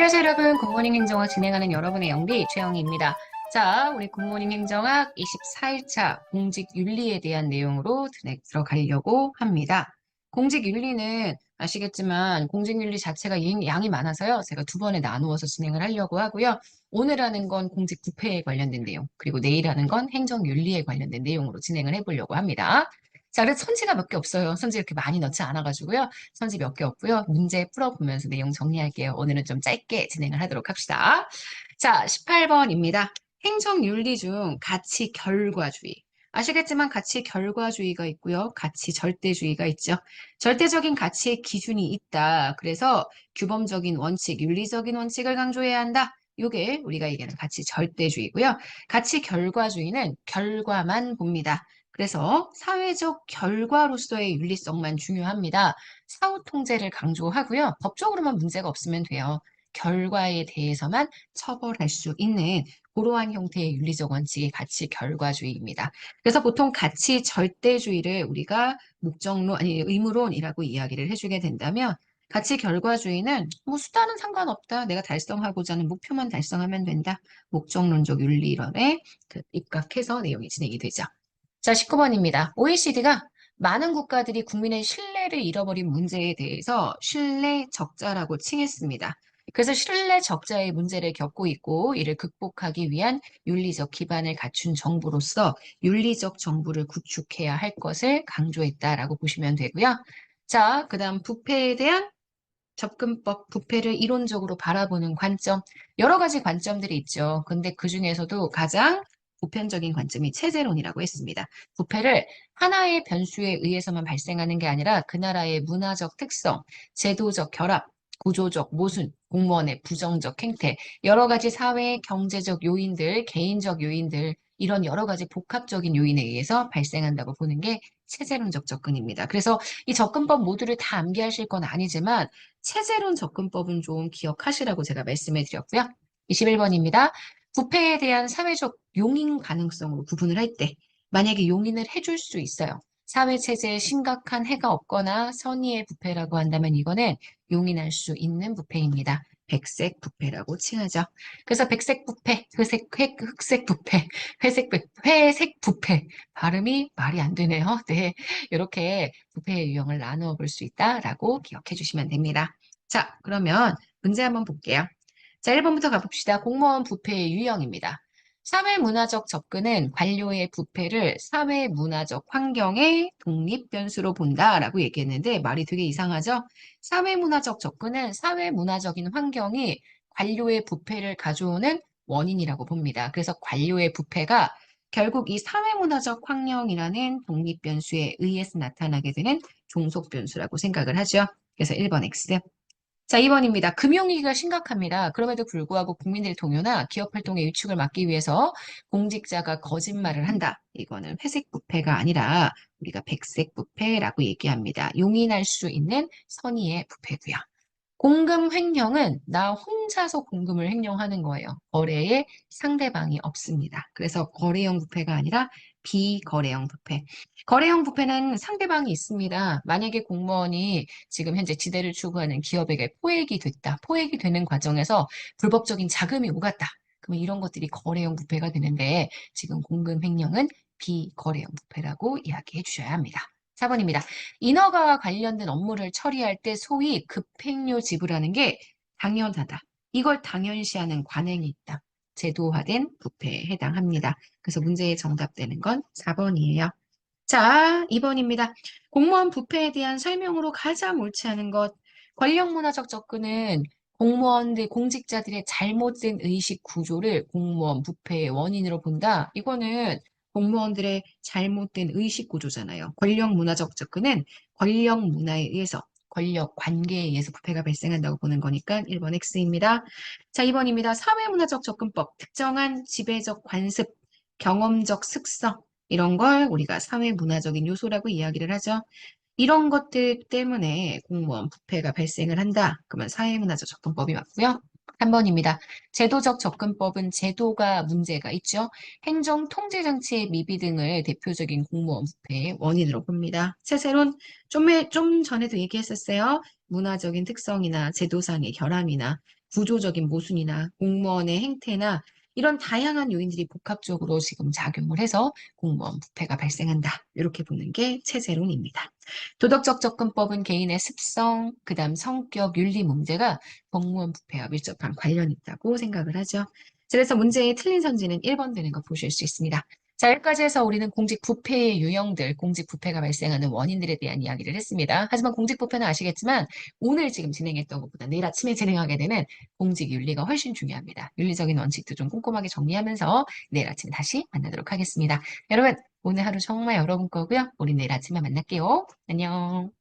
안녕하세요, 여러분. 굿모닝 행정학 진행하는 여러분의 영비 최영희입니다. 자, 우리 굿모닝 행정학 24일차 공직윤리에 대한 내용으로 들어가려고 합니다. 공직윤리는 아시겠지만 공직윤리 자체가 양이 많아서요. 제가 두 번에 나누어서 진행을 하려고 하고요. 오늘 하는 건 공직부패에 관련된 내용, 그리고 내일 하는 건 행정윤리에 관련된 내용으로 진행을 해보려고 합니다. 자, 그래서 선지가 몇 개 없어요. 선지 이렇게 많이 넣지 않아가지고요. 선지 몇 개 없고요. 문제 풀어보면서 내용 정리할게요. 오늘은 좀 짧게 진행을 하도록 합시다. 자, 18번입니다. 행정윤리 중 가치 결과주의. 아시겠지만 가치 결과주의가 있고요. 가치 절대주의가 있죠. 절대적인 가치의 기준이 있다. 그래서 규범적인 원칙, 윤리적인 원칙을 강조해야 한다. 이게 우리가 얘기하는 가치 절대주의고요. 가치 결과주의는 결과만 봅니다. 그래서 사회적 결과로서의 윤리성만 중요합니다. 사후 통제를 강조하고요. 법적으로만 문제가 없으면 돼요. 결과에 대해서만 처벌할 수 있는 그러한 형태의 윤리적 원칙이 가치 결과주의입니다. 그래서 보통 가치 절대주의를 우리가 목적론 아니 의무론이라고 이야기를 해주게 된다면 가치 결과주의는 뭐 수단은 상관없다. 내가 달성하고자 하는 목표만 달성하면 된다. 목적론적 윤리론에 입각해서 내용이 진행이 되죠. 자, 19번입니다. OECD가 많은 국가들이 국민의 신뢰를 잃어버린 문제에 대해서 신뢰 적자라고 칭했습니다. 그래서 신뢰 적자의 문제를 겪고 있고 이를 극복하기 위한 윤리적 기반을 갖춘 정부로서 윤리적 정부를 구축해야 할 것을 강조했다라고 보시면 되고요. 자, 그다음 부패에 대한 접근법, 부패를 이론적으로 바라보는 관점, 여러 가지 관점들이 있죠. 근데 그 중에서도 가장 보편적인 관점이 체제론이라고 했습니다. 부패를 하나의 변수에 의해서만 발생하는 게 아니라 그 나라의 문화적 특성, 제도적 결합, 구조적 모순, 공무원의 부정적 행태, 여러 가지 사회, 경제적 요인들, 개인적 요인들, 이런 여러 가지 복합적인 요인에 의해서 발생한다고 보는 게 체제론적 접근입니다. 그래서 이 접근법 모두를 다 암기하실 건 아니지만 체제론 접근법은 좀 기억하시라고 제가 말씀해 드렸고요. 21번입니다. 부패에 대한 사회적 용인 가능성으로 구분을 할 때 만약에 용인을 해줄 수 있어요. 사회 체제에 심각한 해가 없거나 선의의 부패라고 한다면 이거는 용인할 수 있는 부패입니다. 백색 부패라고 칭하죠. 그래서 백색 부패, 흑색 부패, 회색 부패 발음이 말이 안 되네요. 네, 이렇게 부패의 유형을 나누어 볼 수 있다라고 기억해 주시면 됩니다. 자, 그러면 문제 한번 볼게요. 자, 1번부터 가봅시다. 공무원 부패의 유형입니다. 사회문화적 접근은 관료의 부패를 사회문화적 환경의 독립 변수로 본다라고 얘기했는데 말이 되게 이상하죠? 사회문화적 접근은 사회문화적인 환경이 관료의 부패를 가져오는 원인이라고 봅니다. 그래서 관료의 부패가 결국 이 사회문화적 환경이라는 독립 변수에 의해서 나타나게 되는 종속 변수라고 생각을 하죠. 그래서 1번 X. 자, 2번입니다. 금융위기가 심각합니다. 그럼에도 불구하고 국민들의 동요나 기업 활동의 위축을 막기 위해서 공직자가 거짓말을 한다. 이거는 회색 부패가 아니라 우리가 백색 부패라고 얘기합니다. 용인할 수 있는 선의의 부패고요. 공금 횡령은 나 혼자서 공금을 횡령하는 거예요. 거래에 상대방이 없습니다. 그래서 거래형 부패가 아니라 비거래형 부패. 거래형 부패는 상대방이 있습니다. 만약에 공무원이 지금 현재 지대를 추구하는 기업에게 포획이 됐다. 포획이 되는 과정에서 불법적인 자금이 오갔다. 그러면 이런 것들이 거래형 부패가 되는데 지금 공금 횡령은 비거래형 부패라고 이야기해 주셔야 합니다. 4번입니다. 인허가와 관련된 업무를 처리할 때 소위 급행료 지불하는 게 당연하다. 이걸 당연시하는 관행이 있다. 제도화된 부패에 해당합니다. 그래서 문제의 정답되는 건 4번이에요. 자, 2번입니다. 공무원 부패에 대한 설명으로 가장 옳지 않은 것. 권력 문화적 접근은 공무원들, 공직자들의 잘못된 의식 구조를 공무원 부패의 원인으로 본다. 이거는 공무원들의 잘못된 의식 구조잖아요. 권력 문화적 접근은 권력 문화에 의해서, 권력 관계에 의해서 부패가 발생한다고 보는 거니까 1번 X입니다. 자, 2번입니다. 사회문화적 접근법, 특정한 지배적 관습, 경험적 습성, 이런 걸 우리가 사회문화적인 요소라고 이야기를 하죠. 이런 것들 때문에 공무원 부패가 발생을 한다. 그러면 사회문화적 접근법이 맞고요. 3번입니다. 제도적 접근법은 제도가 문제가 있죠. 행정 통제 장치의 미비 등을 대표적인 공무원 부패의 원인으로 봅니다. 세세론 좀 전에도 얘기했었어요. 문화적인 특성이나 제도상의 결함이나 구조적인 모순이나 공무원의 행태나 이런 다양한 요인들이 복합적으로 지금 작용을 해서 공무원 부패가 발생한다. 이렇게 보는 게 체제론입니다. 도덕적 접근법은 개인의 습성, 그다음 성격, 윤리 문제가 공무원 부패와 밀접한 관련이 있다고 생각을 하죠. 그래서 문제의 틀린 선지는 1번 되는 거 보실 수 있습니다. 자, 여기까지 해서 우리는 공직 부패의 유형들, 공직 부패가 발생하는 원인들에 대한 이야기를 했습니다. 하지만 공직 부패는 아시겠지만 오늘 지금 진행했던 것보다 내일 아침에 진행하게 되는 공직 윤리가 훨씬 중요합니다. 윤리적인 원칙도 좀 꼼꼼하게 정리하면서 내일 아침에 다시 만나도록 하겠습니다. 여러분, 오늘 하루 정말 여러분 거고요. 우리 내일 아침에 만날게요. 안녕.